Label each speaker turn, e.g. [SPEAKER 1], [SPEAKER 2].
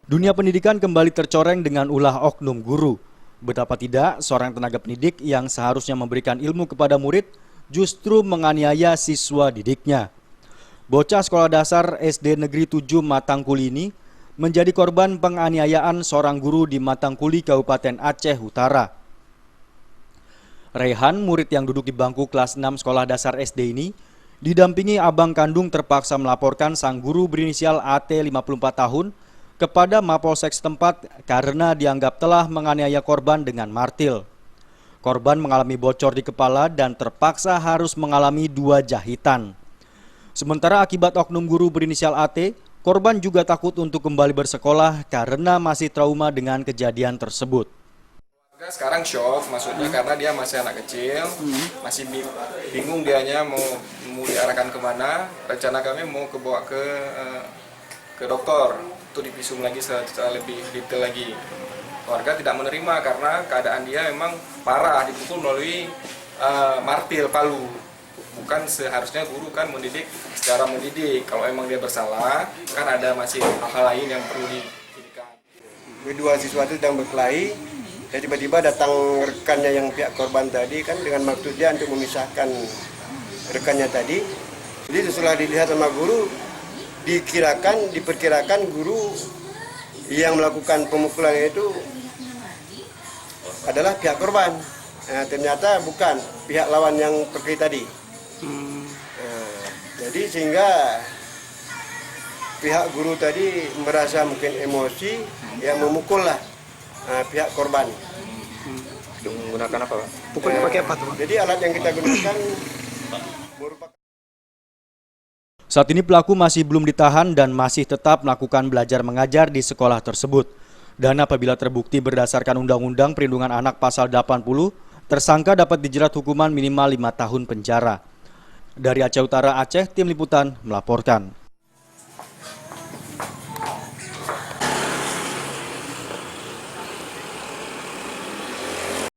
[SPEAKER 1] Dunia pendidikan kembali tercoreng dengan ulah oknum guru. Betapa tidak, seorang tenaga pendidik yang seharusnya memberikan ilmu kepada murid justru menganiaya siswa didiknya. Bocah sekolah dasar SD Negeri 7 Matangkuli ini menjadi korban penganiayaan seorang guru di Matangkuli, Kabupaten Aceh Utara. Rehan, murid yang duduk di bangku kelas 6 sekolah dasar SD ini, didampingi abang kandung terpaksa melaporkan sang guru berinisial AT 54 tahun kepada Mapolsek setempat karena dianggap telah menganiaya korban dengan martil. Korban mengalami bocor di kepala dan terpaksa harus mengalami 2 jahitan. Sementara akibat oknum guru berinisial AT, korban juga takut untuk kembali bersekolah karena masih trauma dengan kejadian tersebut.
[SPEAKER 2] Sekarang shock maksudnya karena dia masih anak kecil, masih bingung dianya mau diarahkan kemana. Rencana kami mau bawa ke dokter untuk divisum lagi secara lebih detail lagi. Warga tidak menerima karena keadaan dia memang parah, dipukul melalui martil palu. Bukan seharusnya guru kan mendidik secara mendidik. Kalau emang dia bersalah, kan ada masih hal lain yang perlu dididikkan.
[SPEAKER 3] Kedua siswa itu sedang berkelahi, dan tiba-tiba datang rekannya yang pihak korban tadi kan dengan maksud dia untuk memisahkan rekannya tadi. Jadi setelah dilihat sama guru, diperkirakan guru yang melakukan pemukulan itu adalah pihak korban. Nah, ternyata bukan pihak lawan yang pergi tadi. Jadi sehingga pihak guru tadi merasa mungkin emosi yang memukullah pihak korban.
[SPEAKER 4] Menggunakan apa, Pak? Pukulnya pakai apa tuh?
[SPEAKER 3] Jadi alat yang kita gunakan merupakan.
[SPEAKER 1] Saat ini pelaku masih belum ditahan dan masih tetap melakukan belajar mengajar di sekolah tersebut. Dan apabila terbukti berdasarkan Undang-Undang Perlindungan Anak Pasal 80, tersangka dapat dijerat hukuman minimal 5 tahun penjara. Dari Aceh Utara, Aceh, Tim Liputan melaporkan.